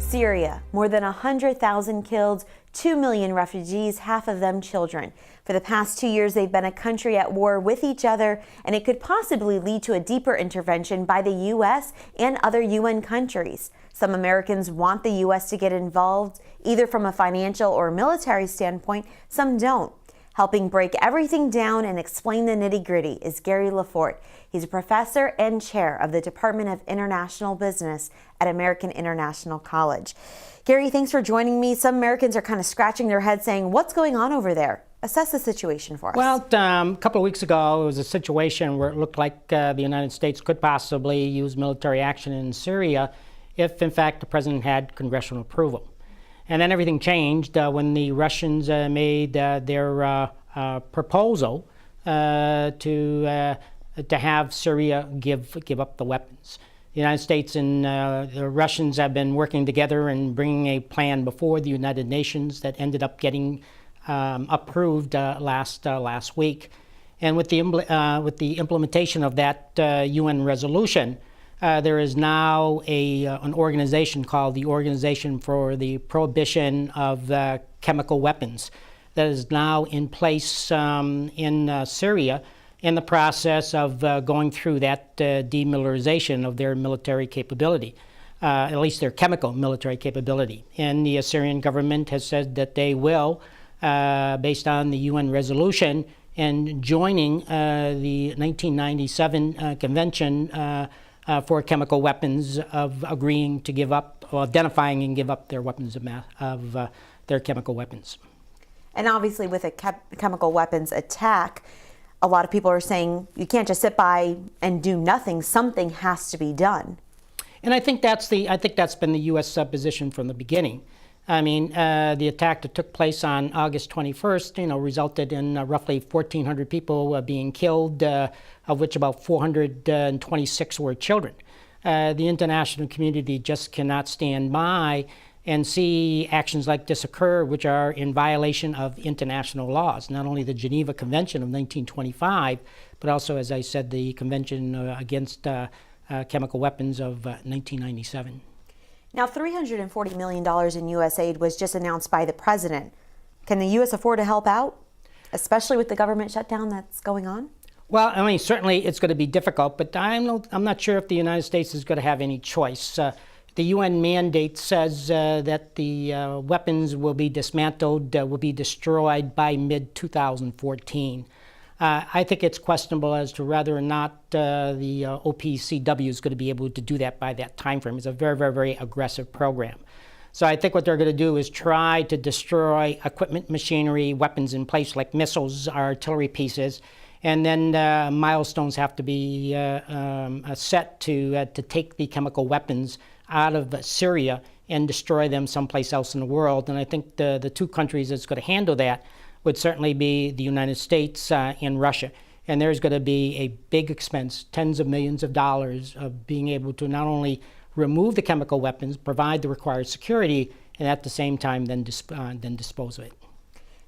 Syria, more than 100,000 killed, 2 million refugees, half of them children. For the past 2 years, they've been a country at war with each other, and it could possibly lead to a deeper intervention by the U.S. and other UN countries. Some Americans want the U.S. to get involved, either from a financial or military standpoint. Some don't. Helping break everything down and explain the nitty-gritty is Gary Lefort. He's a professor and chair of the Department of International Business at American International College. Gary, thanks for joining me. Some Americans are kind of scratching their heads saying, what's going on over there? Assess the situation for us. Well, a couple of weeks ago, it was a situation where it looked like the United States could possibly use military action in Syria if, in fact, the president had congressional approval. And then everything changed when the Russians made their proposal to have Syria give up the weapons. The United States and the Russians have been working together and bringing a plan before the United Nations that ended up getting approved last week. And with the implementation of that UN resolution, there is now an organization called the Organization for the Prohibition of Chemical Weapons that is now in place in Syria in the process of going through that demilitarization of their military capability, at least their chemical military capability. And the Syrian government has said that they will, based on the UN resolution and joining the 1997 Convention for chemical weapons, of agreeing to give up, or identifying and give up their weapons of their chemical weapons. And obviously with a chemical weapons attack, a lot of people are saying you can't just sit by and do nothing. Something has to be done. And I think that's been the U.S. position from the beginning. I mean, the attack that took place on August 21st, resulted in roughly 1,400 people being killed, of which about 426 were children. The international community just cannot stand by and see actions like this occur, which are in violation of international laws, not only the Geneva Convention of 1925, but also, as I said, the Convention against Chemical Weapons of 1997. Now, $340 million in U.S. aid was just announced by the president. Can the U.S. afford to help out, especially with the government shutdown that's going on? Well, I mean, certainly it's going to be difficult, but I'm not sure if the United States is going to have any choice. The UN mandate says that the weapons will be dismantled, will be destroyed by mid-2014. I think it's questionable as to whether or not the OPCW is going to be able to do that by that time frame. It's a very, very, very aggressive program. So I think what they're going to do is try to destroy equipment, machinery, weapons in place like missiles, artillery pieces, and then milestones have to be set to take the chemical weapons out of Syria and destroy them someplace else in the world. And I think the two countries that's going to handle that would certainly be the United States and Russia. And there's going to be a big expense, tens of millions of dollars, of being able to not only remove the chemical weapons, provide the required security, and at the same time then dispose of it.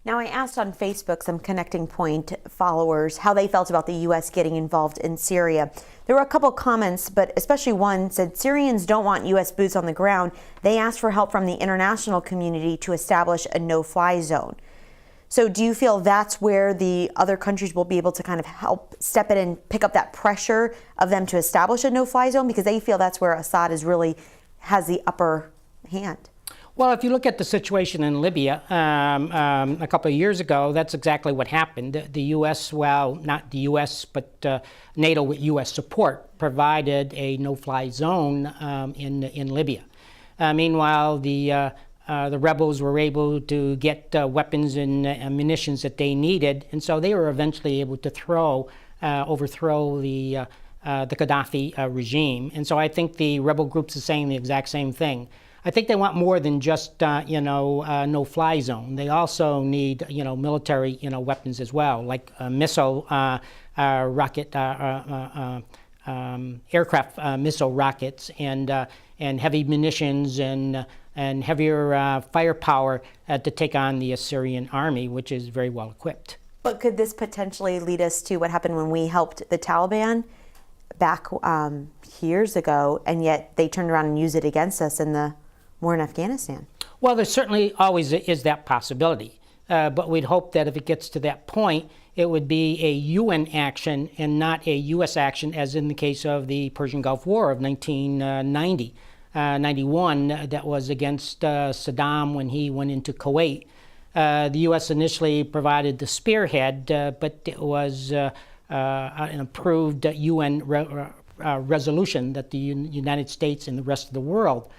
Now, I asked on Facebook some Connecting Point followers how they felt about the U.S. getting involved in Syria. There were a couple comments, but especially one said Syrians don't want U.S. boots on the ground. They asked for help from the international community to establish a no-fly zone. So do you feel that's where the other countries will be able to kind of help step in and pick up that pressure of them to establish a no-fly zone, because they feel that's where Assad has the upper hand? Well, if you look at the situation in Libya a couple of years ago, that's exactly what happened. The U.S., well, not the U.S., but NATO with U.S. support provided a no-fly zone in Libya. Meanwhile, the rebels were able to get weapons and munitions that they needed, and so they were eventually able to overthrow the Gaddafi regime. And so I think the rebel groups are saying the exact same thing. I think they want more than just no-fly zone. They also need military weapons as well, like missile rocket aircraft missile rockets and heavy munitions and heavier firepower to take on the Syrian army, which is very well equipped. But could this potentially lead us to what happened when we helped the Taliban back years ago, and yet they turned around and used it against us in the more in Afghanistan? Well, there certainly always is that possibility. But we'd hope that if it gets to that point, it would be a UN action and not a U.S. action, as in the case of the Persian Gulf War of 1990, 91, that was against Saddam when he went into Kuwait. The U.S. initially provided the spearhead, but it was an approved UN resolution that the United States and the rest of the world,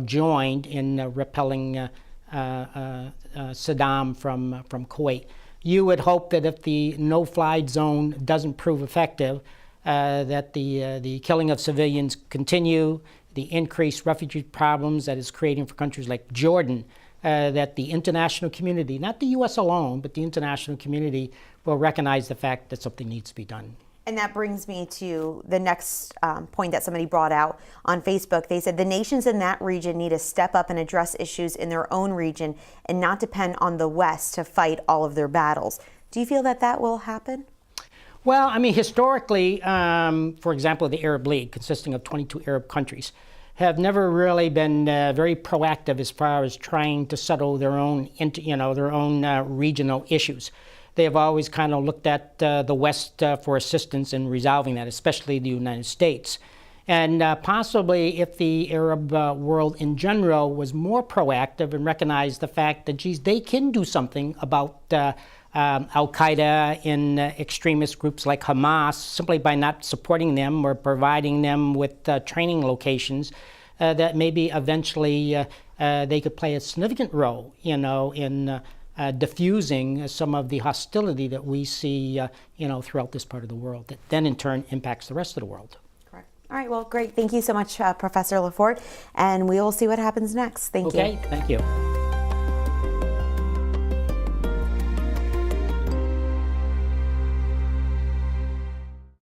joined in repelling Saddam from Kuwait. You would hope that if the no-fly zone doesn't prove effective, that the killing of civilians continue, the increased refugee problems that is creating for countries like Jordan, that the international community, not the U.S. alone, but the international community will recognize the fact that something needs to be done. And that brings me to the next point that somebody brought out on Facebook. They said the nations in that region need to step up and address issues in their own region and not depend on the West to fight all of their battles. Do you feel that that will happen? Well, I mean, historically, for example, the Arab League, consisting of 22 Arab countries, have never really been very proactive as far as trying to settle their own, regional issues. They have always kind of looked at the West for assistance in resolving that, especially the United States. And possibly if the Arab world in general was more proactive and recognized the fact that, geez, they can do something about Al-Qaeda and extremist groups like Hamas simply by not supporting them or providing them with training locations, that maybe eventually they could play a significant role, in diffusing some of the hostility that we see, throughout this part of the world, that then in turn impacts the rest of the world. Correct. All right, well, great. Thank you so much, Professor Lefort, and we will see what happens next. Thank you. Okay, thank you.